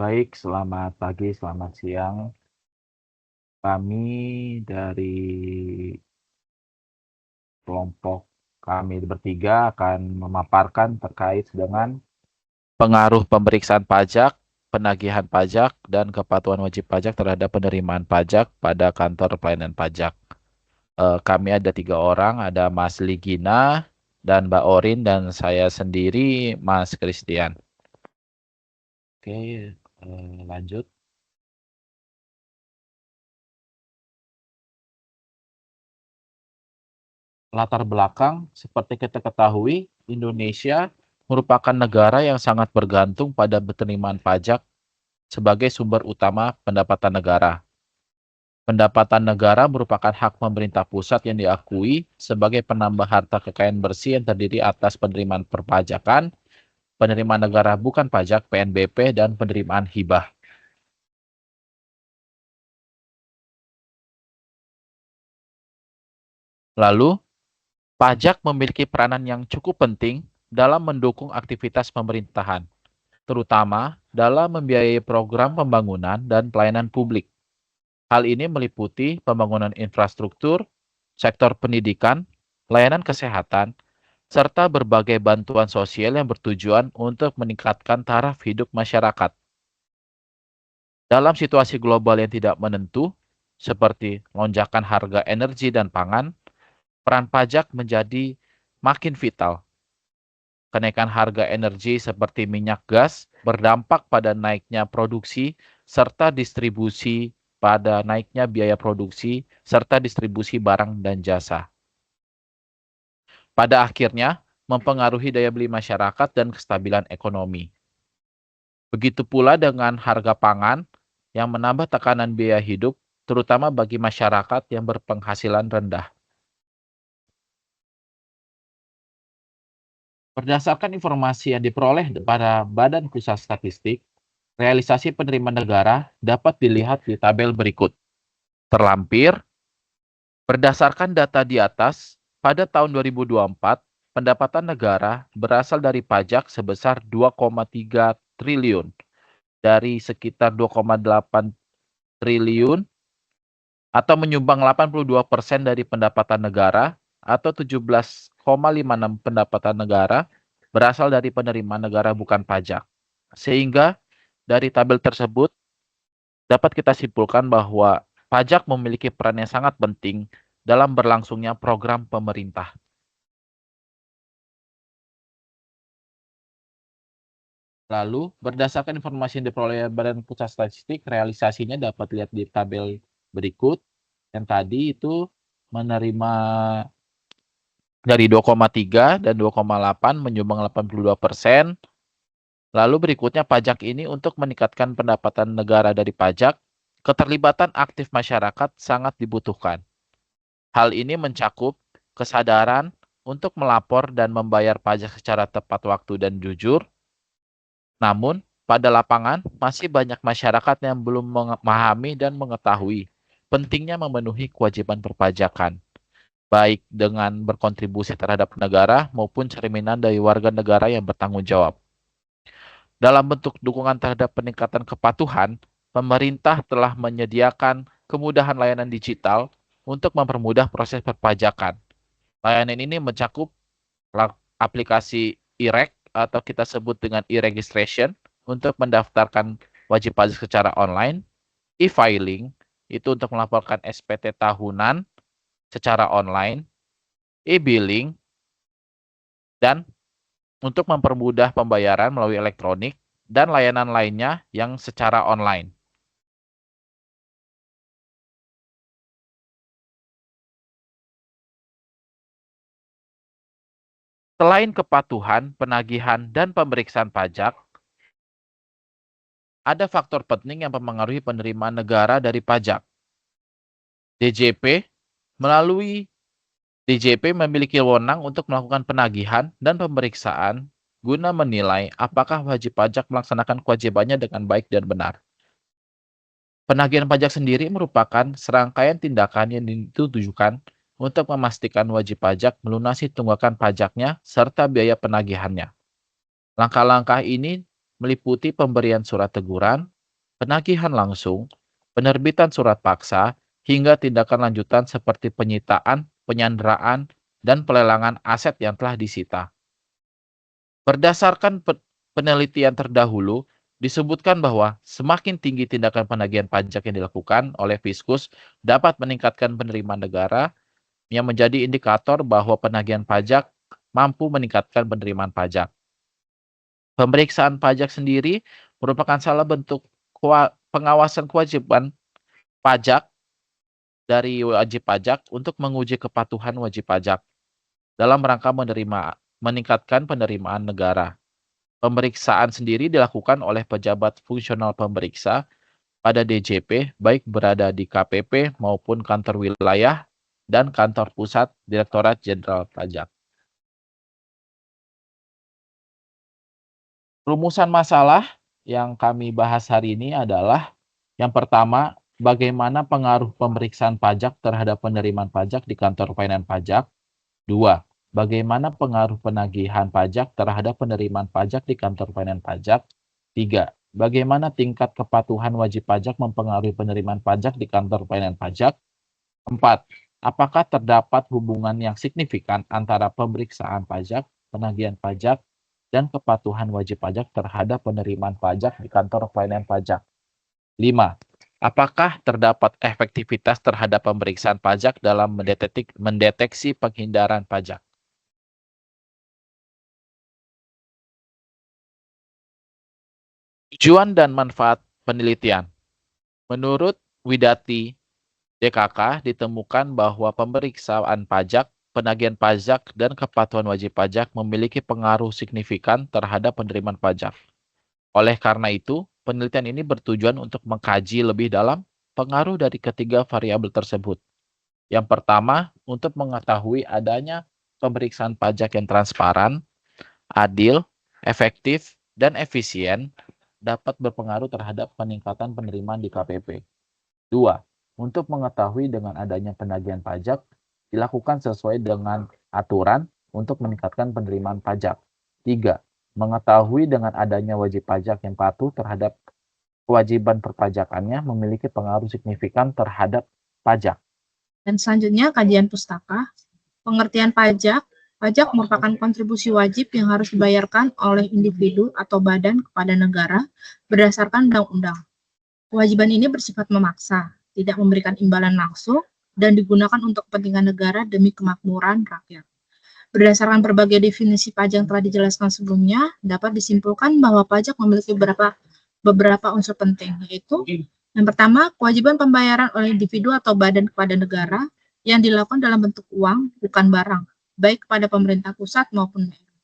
Baik, selamat pagi, selamat siang. Kami dari kelompok kami bertiga akan memaparkan terkait dengan pengaruh pemeriksaan pajak, penagihan pajak, dan kepatuhan wajib pajak terhadap penerimaan pajak pada kantor pelayanan pajak. Kami ada 3 orang, ada Mas Ligina dan Mbak Orin dan saya sendiri, Mas Christian. Oke, lanjut. Latar belakang, seperti kita ketahui, Indonesia merupakan negara yang sangat bergantung pada penerimaan pajak sebagai sumber utama pendapatan negara. Pendapatan negara merupakan hak pemerintah pusat yang diakui sebagai penambah harta kekayaan bersih yang terdiri atas penerimaan perpajakan, penerimaan negara bukan pajak (PNBP), dan penerimaan hibah. Lalu, pajak memiliki peranan yang cukup penting dalam mendukung aktivitas pemerintahan, terutama dalam membiayai program pembangunan dan pelayanan publik. Hal ini meliputi pembangunan infrastruktur, sektor pendidikan, layanan kesehatan, serta berbagai bantuan sosial yang bertujuan untuk meningkatkan taraf hidup masyarakat. Dalam situasi global yang tidak menentu, seperti lonjakan harga energi dan pangan, peran pajak menjadi makin vital. Kenaikan harga energi seperti minyak gas berdampak pada naiknya produksi serta distribusi pada naiknya biaya produksi serta distribusi barang dan jasa. Pada akhirnya, mempengaruhi daya beli masyarakat dan kestabilan ekonomi. Begitu pula dengan harga pangan yang menambah tekanan biaya hidup, terutama bagi masyarakat yang berpenghasilan rendah. Berdasarkan informasi yang diperoleh pada Badan Pusat Statistik, realisasi penerimaan negara dapat dilihat di tabel berikut. Terlampir, berdasarkan data di atas, pada tahun 2024, pendapatan negara berasal dari pajak sebesar 2,3 triliun, dari sekitar 2,8 triliun atau menyumbang 82% dari pendapatan negara atau 17,56 pendapatan negara berasal dari penerimaan negara bukan pajak. Sehingga dari tabel tersebut dapat kita simpulkan bahwa pajak memiliki peran yang sangat penting dalam berlangsungnya program pemerintah. Lalu, berdasarkan informasi yang diperoleh Badan Pusat Statistik, realisasinya dapat lihat di tabel berikut. Yang tadi itu menerima dari 2,3 dan 2,8 menyumbang 82%. Lalu berikutnya pajak ini untuk meningkatkan pendapatan negara dari pajak, keterlibatan aktif masyarakat sangat dibutuhkan. Hal ini mencakup kesadaran untuk melapor dan membayar pajak secara tepat waktu dan jujur. Namun, pada lapangan masih banyak masyarakat yang belum memahami dan mengetahui pentingnya memenuhi kewajiban perpajakan, baik dengan berkontribusi terhadap negara maupun cerminan dari warga negara yang bertanggung jawab. Dalam bentuk dukungan terhadap peningkatan kepatuhan, pemerintah telah menyediakan kemudahan layanan digital untuk mempermudah proses perpajakan. Layanan ini mencakup aplikasi e-rek atau kita sebut dengan e-registration untuk mendaftarkan wajib pajak secara online, e-filing itu untuk melaporkan SPT tahunan secara online, e-billing, dan untuk mempermudah pembayaran melalui elektronik dan layanan lainnya yang secara online. Selain kepatuhan, penagihan, dan pemeriksaan pajak, ada faktor penting yang mempengaruhi penerimaan negara dari pajak. DJP melalui DJP memiliki wewenang untuk melakukan penagihan dan pemeriksaan guna menilai apakah wajib pajak melaksanakan kewajibannya dengan baik dan benar. Penagihan pajak sendiri merupakan serangkaian tindakan yang ditujukan untuk memastikan wajib pajak melunasi tunggakan pajaknya serta biaya penagihannya. Langkah-langkah ini meliputi pemberian surat teguran, penagihan langsung, penerbitan surat paksa, hingga tindakan lanjutan seperti penyitaan, penyanderaan, dan pelelangan aset yang telah disita. Berdasarkan penelitian terdahulu, disebutkan bahwa semakin tinggi tindakan penagihan pajak yang dilakukan oleh Fiskus dapat meningkatkan penerimaan negara yang menjadi indikator bahwa penagihan pajak mampu meningkatkan penerimaan pajak. Pemeriksaan pajak sendiri merupakan salah bentuk pengawasan kewajiban pajak dari wajib pajak untuk menguji kepatuhan wajib pajak dalam rangka meningkatkan penerimaan negara. Pemeriksaan sendiri dilakukan oleh pejabat fungsional pemeriksa pada DJP, baik berada di KPP maupun kantor wilayah dan kantor pusat Direktorat Jenderal Pajak. Rumusan masalah yang kami bahas hari ini adalah yang pertama, bagaimana pengaruh pemeriksaan pajak terhadap penerimaan pajak di kantor pelayanan pajak. 2. Bagaimana pengaruh penagihan pajak terhadap penerimaan pajak di kantor pelayanan pajak. 3. Bagaimana tingkat kepatuhan wajib pajak mempengaruhi penerimaan pajak di kantor pelayanan pajak. 4. Apakah terdapat hubungan yang signifikan antara pemeriksaan pajak, penagihan pajak, dan kepatuhan wajib pajak terhadap penerimaan pajak di kantor pelayanan pajak. 5. Apakah terdapat efektivitas terhadap pemeriksaan pajak dalam mendeteksi penghindaran pajak? Tujuan dan manfaat penelitian. Menurut Widati DKK, ditemukan bahwa pemeriksaan pajak, penagihan pajak, dan kepatuhan wajib pajak memiliki pengaruh signifikan terhadap penerimaan pajak. Oleh karena itu, penelitian ini bertujuan untuk mengkaji lebih dalam pengaruh dari ketiga variabel tersebut. Yang pertama, untuk mengetahui adanya pemeriksaan pajak yang transparan, adil, efektif, dan efisien dapat berpengaruh terhadap peningkatan penerimaan di KPP. 2. Untuk mengetahui dengan adanya penagihan pajak dilakukan sesuai dengan aturan untuk meningkatkan penerimaan pajak. 3. Mengetahui dengan adanya wajib pajak yang patuh terhadap kewajiban perpajakannya memiliki pengaruh signifikan terhadap pajak. Dan selanjutnya kajian pustaka. Pengertian pajak. Pajak merupakan kontribusi wajib yang harus dibayarkan oleh individu atau badan kepada negara berdasarkan undang-undang. Kewajiban ini bersifat memaksa, tidak memberikan imbalan langsung, dan digunakan untuk kepentingan negara demi kemakmuran rakyat. Berdasarkan berbagai definisi pajak yang telah dijelaskan sebelumnya, dapat disimpulkan bahwa pajak memiliki beberapa unsur penting, yaitu yang pertama, kewajiban pembayaran oleh individu atau badan kepada negara yang dilakukan dalam bentuk uang, bukan barang, baik kepada pemerintah pusat maupun daerah.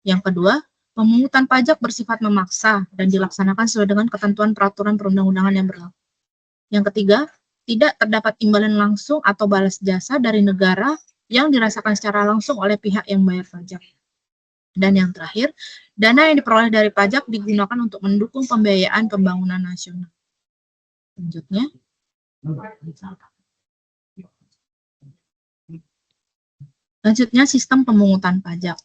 Yang kedua, pemungutan pajak bersifat memaksa dan dilaksanakan sesuai dengan ketentuan peraturan perundang-undangan yang berlaku. Yang ketiga, tidak terdapat imbalan langsung atau balas jasa dari negara yang dirasakan secara langsung oleh pihak yang bayar pajak. Dan yang terakhir, dana yang diperoleh dari pajak digunakan untuk mendukung pembiayaan pembangunan nasional. Selanjutnya, sistem pemungutan pajak.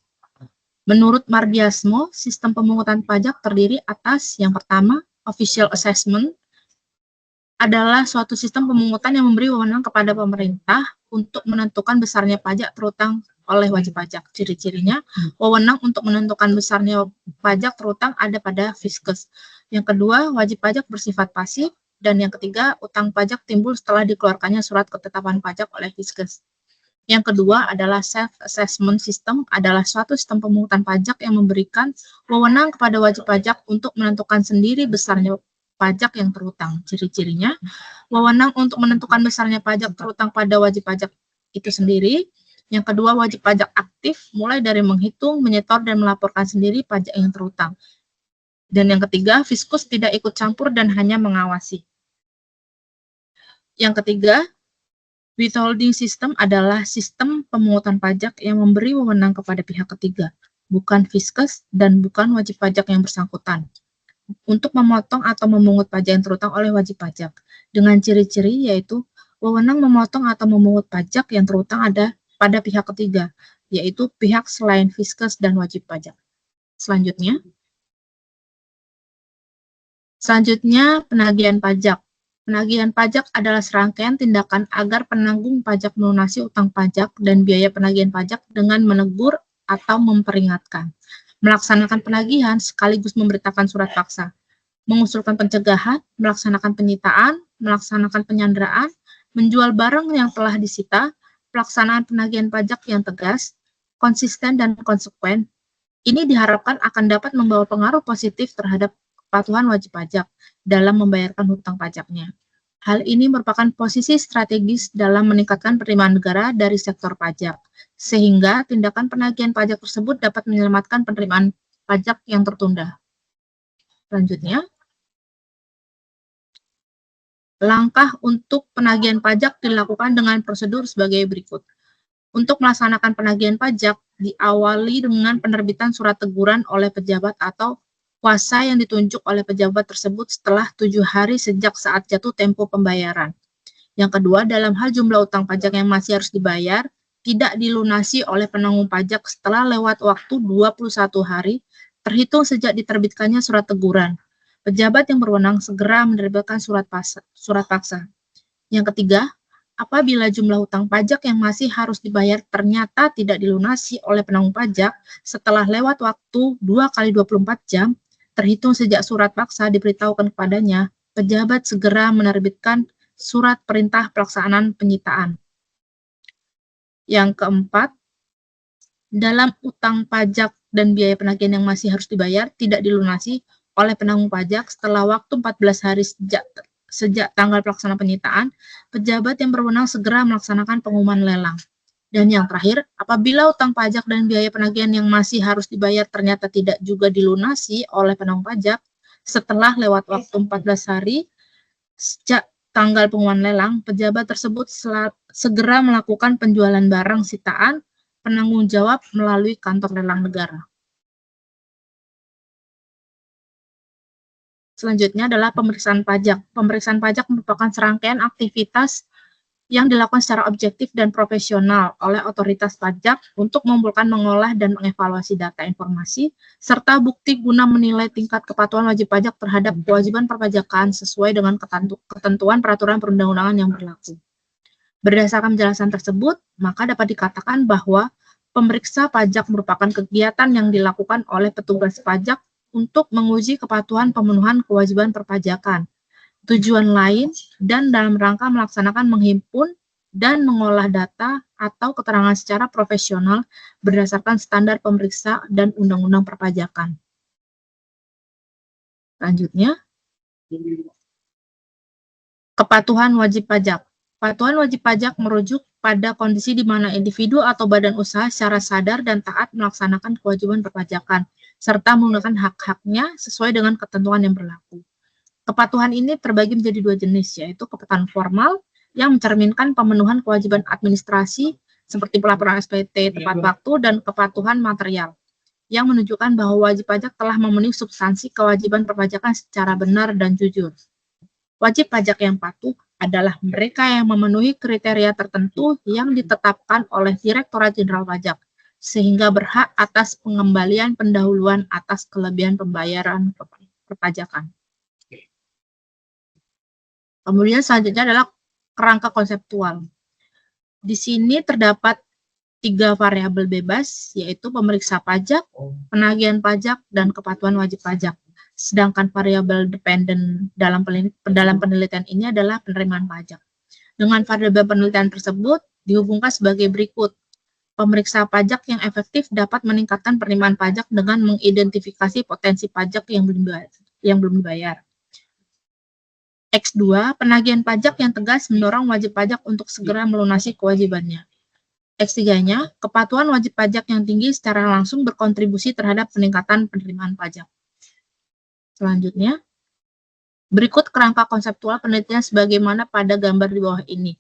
Menurut Mardiasmo, sistem pemungutan pajak terdiri atas yang pertama, official assessment adalah suatu sistem pemungutan yang memberi wewenang kepada pemerintah untuk menentukan besarnya pajak terutang oleh wajib pajak. Ciri-cirinya, wewenang untuk menentukan besarnya pajak terutang ada pada Fiskus. Yang kedua, wajib pajak bersifat pasif. Dan yang ketiga, utang pajak timbul setelah dikeluarkannya surat ketetapan pajak oleh Fiskus. Yang kedua adalah self-assessment system, adalah suatu sistem pemungutan pajak yang memberikan wewenang kepada wajib pajak untuk menentukan sendiri besarnya pajak yang terutang. Ciri-cirinya, wewenang untuk menentukan besarnya pajak terutang pada wajib pajak itu sendiri. Yang kedua, wajib pajak aktif, mulai dari menghitung, menyetor, dan melaporkan sendiri pajak yang terutang. Dan yang ketiga, Fiskus tidak ikut campur dan hanya mengawasi. Yang ketiga, withholding system adalah sistem pemungutan pajak yang memberi wewenang kepada pihak ketiga, bukan Fiskus dan bukan wajib pajak yang bersangkutan, untuk memotong atau memungut pajak yang terutang oleh wajib pajak, dengan ciri-ciri yaitu wewenang memotong atau memungut pajak yang terutang ada pada pihak ketiga, yaitu pihak selain Fiskus dan wajib pajak. Selanjutnya, Selanjutnya, penagihan pajak. Penagihan pajak adalah serangkaian tindakan agar penanggung pajak melunasi utang pajak dan biaya penagihan pajak dengan menegur atau memperingatkan, melaksanakan penagihan sekaligus memberitakan surat paksa, mengusulkan pencegahan, melaksanakan penyitaan, melaksanakan penyanderaan, menjual barang yang telah disita, pelaksanaan penagihan pajak yang tegas, konsisten dan konsekuen. Ini diharapkan akan dapat membawa pengaruh positif terhadap kepatuhan wajib pajak dalam membayarkan hutang pajaknya. Hal ini merupakan posisi strategis dalam meningkatkan penerimaan negara dari sektor pajak, sehingga tindakan penagihan pajak tersebut dapat menyelamatkan penerimaan pajak yang tertunda. Selanjutnya, langkah untuk penagihan pajak dilakukan dengan prosedur sebagai berikut. Untuk melaksanakan penagihan pajak, diawali dengan penerbitan surat teguran oleh pejabat atau kuasa yang ditunjuk oleh pejabat tersebut setelah 7 hari sejak saat jatuh tempo pembayaran. Yang kedua, dalam hal jumlah utang pajak yang masih harus dibayar, tidak dilunasi oleh penanggung pajak setelah lewat waktu 21 hari, terhitung sejak diterbitkannya surat teguran. Pejabat yang berwenang segera menerbitkan surat paksa. Yang ketiga, apabila jumlah hutang pajak yang masih harus dibayar ternyata tidak dilunasi oleh penanggung pajak setelah lewat waktu 2 kali 24 jam, terhitung sejak surat paksa diberitahukan kepadanya, pejabat segera menerbitkan surat perintah pelaksanaan penyitaan. Yang keempat, dalam utang pajak dan biaya penagihan yang masih harus dibayar tidak dilunasi oleh penanggung pajak setelah waktu 14 hari sejak tanggal pelaksanaan penyitaan, pejabat yang berwenang segera melaksanakan pengumuman lelang. Dan yang terakhir, apabila utang pajak dan biaya penagihan yang masih harus dibayar ternyata tidak juga dilunasi oleh penanggung pajak, setelah lewat waktu 14 hari sejak tanggal pengumuman lelang, pejabat tersebut segera melakukan penjualan barang sitaan penanggung jawab melalui kantor lelang negara. Selanjutnya adalah pemeriksaan pajak. Pemeriksaan pajak merupakan serangkaian aktivitas yang dilakukan secara objektif dan profesional oleh otoritas pajak untuk mengumpulkan, mengolah, dan mengevaluasi data informasi, serta bukti guna menilai tingkat kepatuhan wajib pajak terhadap kewajiban perpajakan sesuai dengan ketentuan peraturan perundang-undangan yang berlaku. Berdasarkan penjelasan tersebut, maka dapat dikatakan bahwa pemeriksa pajak merupakan kegiatan yang dilakukan oleh petugas pajak untuk menguji kepatuhan pemenuhan kewajiban perpajakan, tujuan lain, dan dalam rangka melaksanakan menghimpun dan mengolah data atau keterangan secara profesional berdasarkan standar pemeriksa dan undang-undang perpajakan. Selanjutnya, kepatuhan wajib pajak. Kepatuhan wajib pajak merujuk pada kondisi di mana individu atau badan usaha secara sadar dan taat melaksanakan kewajiban perpajakan, serta menggunakan hak-haknya sesuai dengan ketentuan yang berlaku. Kepatuhan ini terbagi menjadi 2 jenis, yaitu kepatuhan formal yang mencerminkan pemenuhan kewajiban administrasi seperti pelaporan SPT tepat waktu, dan kepatuhan material yang menunjukkan bahwa wajib pajak telah memenuhi substansi kewajiban perpajakan secara benar dan jujur. Wajib pajak yang patuh adalah mereka yang memenuhi kriteria tertentu yang ditetapkan oleh Direktorat Jenderal Pajak, sehingga berhak atas pengembalian pendahuluan atas kelebihan pembayaran perpajakan. Kemudian selanjutnya adalah kerangka konseptual. Di sini terdapat 3 variabel bebas, yaitu pemeriksa pajak, penagihan pajak, dan kepatuhan wajib pajak. Sedangkan variabel dependen dalam penelitian ini adalah penerimaan pajak. Dengan variabel penelitian tersebut dihubungkan sebagai berikut. Pemeriksa pajak yang efektif dapat meningkatkan penerimaan pajak dengan mengidentifikasi potensi pajak yang belum dibayar. X2, penagihan pajak yang tegas mendorong wajib pajak untuk segera melunasi kewajibannya. X3-nya, kepatuhan wajib pajak yang tinggi secara langsung berkontribusi terhadap peningkatan penerimaan pajak. Selanjutnya, berikut kerangka konseptual penelitian sebagaimana pada gambar di bawah ini.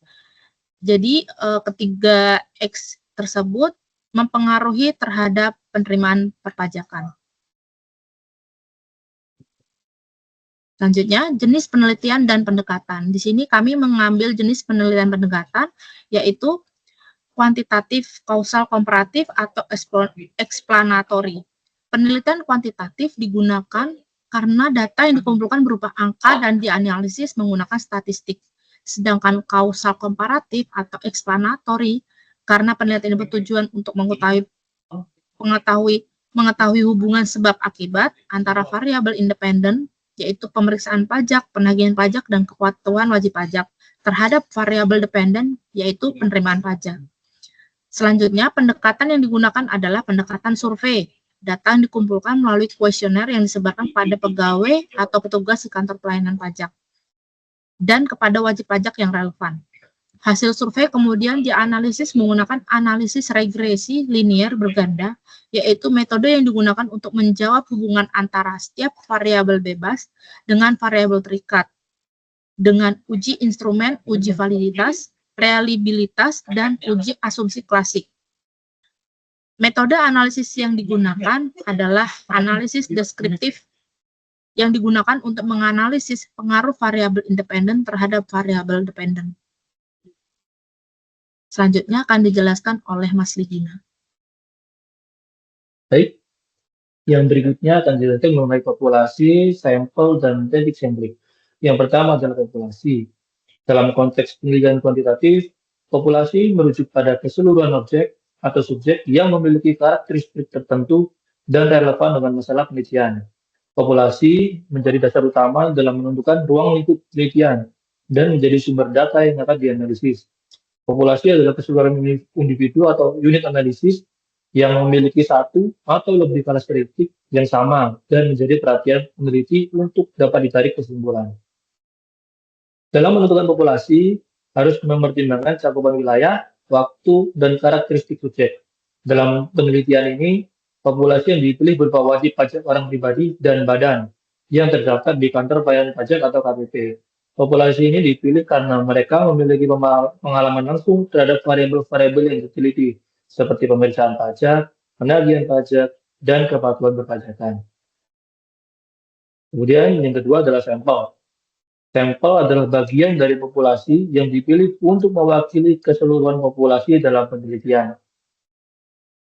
Jadi, ketiga X tersebut mempengaruhi terhadap penerimaan perpajakan. Selanjutnya, jenis penelitian dan pendekatan. Di sini kami mengambil jenis penelitian pendekatan, yaitu kuantitatif, kausal komparatif, atau explanatory. Penelitian kuantitatif digunakan karena data yang dikumpulkan berupa angka dan dianalisis menggunakan statistik. Sedangkan kausal komparatif atau explanatory karena penelitian ini bertujuan untuk mengetahui hubungan sebab akibat antara variabel independen, yaitu pemeriksaan pajak, penagihan pajak, dan kepatuhan wajib pajak terhadap variabel dependen, yaitu penerimaan pajak. Selanjutnya, pendekatan yang digunakan adalah pendekatan survei. Data yang dikumpulkan melalui kuesioner yang disebarkan pada pegawai atau petugas di kantor pelayanan pajak dan kepada wajib pajak yang relevan. Hasil survei kemudian dianalisis menggunakan analisis regresi linear berganda, yaitu metode yang digunakan untuk menjawab hubungan antara setiap variabel bebas dengan variabel terikat, dengan uji instrumen, uji validitas, reliabilitas, dan uji asumsi klasik. Metode analisis yang digunakan adalah analisis deskriptif yang digunakan untuk menganalisis pengaruh variabel independen terhadap variabel dependen. Selanjutnya akan dijelaskan oleh Mas Lidina. Baik, yang berikutnya akan dijelaskan mengenai populasi, sampel, dan teknik sampling. Yang pertama adalah populasi. Dalam konteks penelitian kuantitatif, populasi merujuk pada keseluruhan objek atau subjek yang memiliki karakteristik tertentu dan relevan dengan masalah penelitian. Populasi menjadi dasar utama dalam menentukan ruang lingkup penelitian dan menjadi sumber data yang akan dianalisis. Populasi adalah keseluruhan individu atau unit analisis yang memiliki satu atau lebih karakteristik yang sama dan menjadi perhatian peneliti untuk dapat ditarik kesimpulan. Dalam menentukan populasi, harus mempertimbangkan cakupan wilayah, waktu, dan karakteristik subjek. Dalam penelitian ini, populasi yang dipilih berupa wajib pajak orang pribadi dan badan yang terdaftar di kantor pelayanan pajak atau KPP. Populasi ini dipilih karena mereka memiliki pengalaman langsung terhadap variabel-variabel yang diteliti, seperti pemeriksaan pajak, penagihan pajak, dan kepatuhan perpajakan. Kemudian yang kedua adalah sampel. Sampel adalah bagian dari populasi yang dipilih untuk mewakili keseluruhan populasi dalam penelitian.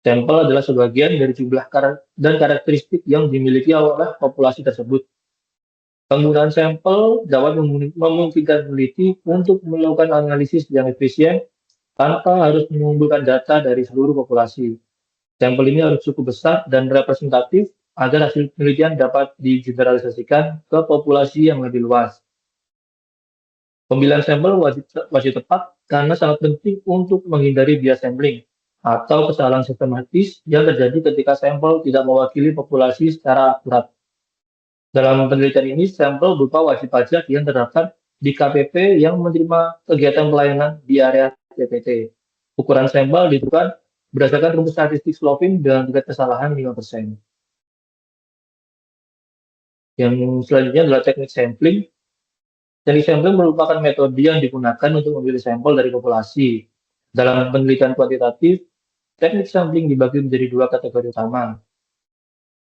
Sampel adalah sebagian dari jumlah dan karakteristik yang dimiliki oleh populasi tersebut. Penggunaan sampel dapat memungkinkan peneliti untuk melakukan analisis yang efisien tanpa harus mengumpulkan data dari seluruh populasi. Sampel ini harus cukup besar dan representatif agar hasil penelitian dapat digeneralisasikan ke populasi yang lebih luas. Pemilihan sampel wajib tepat karena sangat penting untuk menghindari bias sampling atau kesalahan sistematis yang terjadi ketika sampel tidak mewakili populasi secara akurat. Dalam penelitian ini, sampel berupa wajib pajak yang terdaftar di KPP yang menerima kegiatan pelayanan di area TPT. Ukuran sampel ditentukan berdasarkan rumus statistik sloping dengan tingkat kesalahan 5%. Yang selanjutnya adalah teknik sampling. Teknik sampling merupakan metode yang digunakan untuk memilih sampel dari populasi. Dalam penelitian kuantitatif, teknik sampling dibagi menjadi dua kategori utama.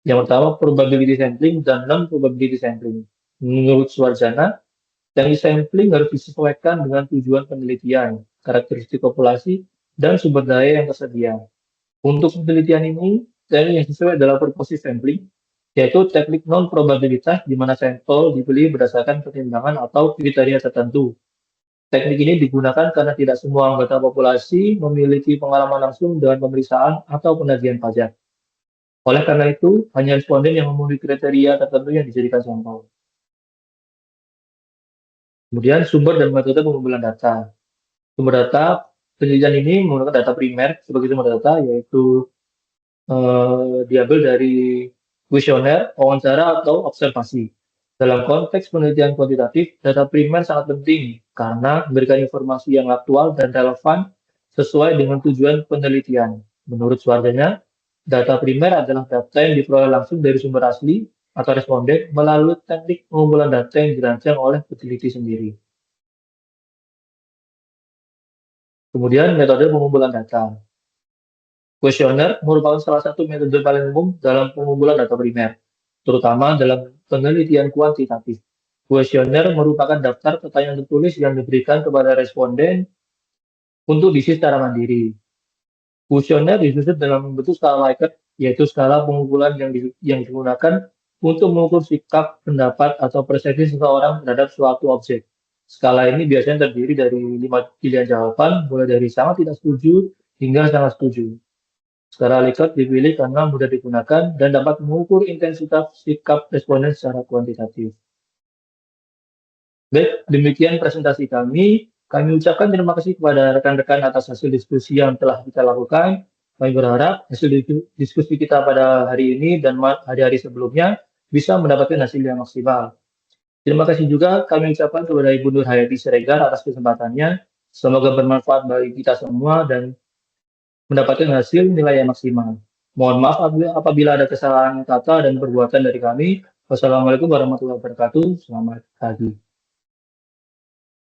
Yang pertama, probability sampling dan non-probability sampling. Menurut Suarjana, teknik sampling harus disesuaikan dengan tujuan penelitian, karakteristik populasi, dan sumber daya yang tersedia. Untuk penelitian ini, teknik yang sesuai adalah purposive sampling, yaitu teknik non-probabilitas di mana sampel dipilih berdasarkan pertimbangan atau kriteria tertentu. Teknik ini digunakan karena tidak semua anggota populasi memiliki pengalaman langsung dengan pemeriksaan atau penagihan pajak. Oleh karena itu, hanya responden yang memenuhi kriteria tertentu yang dijadikan sampel. Kemudian, sumber dan metode pengumpulan data. Sumber data penelitian ini menggunakan data primer sebagai sumber data, yaitu diambil dari kuesioner, wawancara, atau observasi. Dalam konteks penelitian kuantitatif, data primer sangat penting karena memberikan informasi yang aktual dan relevan sesuai dengan tujuan penelitian. Menurut Suardana, data primer adalah data yang diperoleh langsung dari sumber asli atau responden melalui teknik pengumpulan data yang dirancang oleh peneliti sendiri. Kemudian metode pengumpulan data. Kuesioner merupakan salah satu metode paling umum dalam pengumpulan data primer, terutama dalam penelitian kuantitatif. Kuesioner merupakan daftar pertanyaan tertulis yang diberikan kepada responden untuk diisi secara mandiri. Kuesioner disusun dalam bentuk skala Likert, yaitu skala pengumpulan yang digunakan untuk mengukur sikap, pendapat, atau persepsi seseorang terhadap suatu objek. Skala ini biasanya terdiri dari 5 pilihan jawaban, mulai dari sangat tidak setuju hingga sangat setuju. Skala Likert dipilih karena mudah digunakan dan dapat mengukur intensitas sikap responden secara kuantitatif. Baik, demikian presentasi kami. Kami ucapkan terima kasih kepada rekan-rekan atas hasil diskusi yang telah kita lakukan. Kami berharap hasil diskusi kita pada hari ini dan hari-hari sebelumnya bisa mendapatkan hasil yang maksimal. Terima kasih juga kami ucapkan kepada Ibu Nur Hayati Siregar atas kesempatannya. Semoga bermanfaat bagi kita semua dan mendapatkan hasil nilai yang maksimal. Mohon maaf apabila ada kesalahan kata dan perbuatan dari kami. Wassalamualaikum warahmatullahi wabarakatuh. Selamat pagi.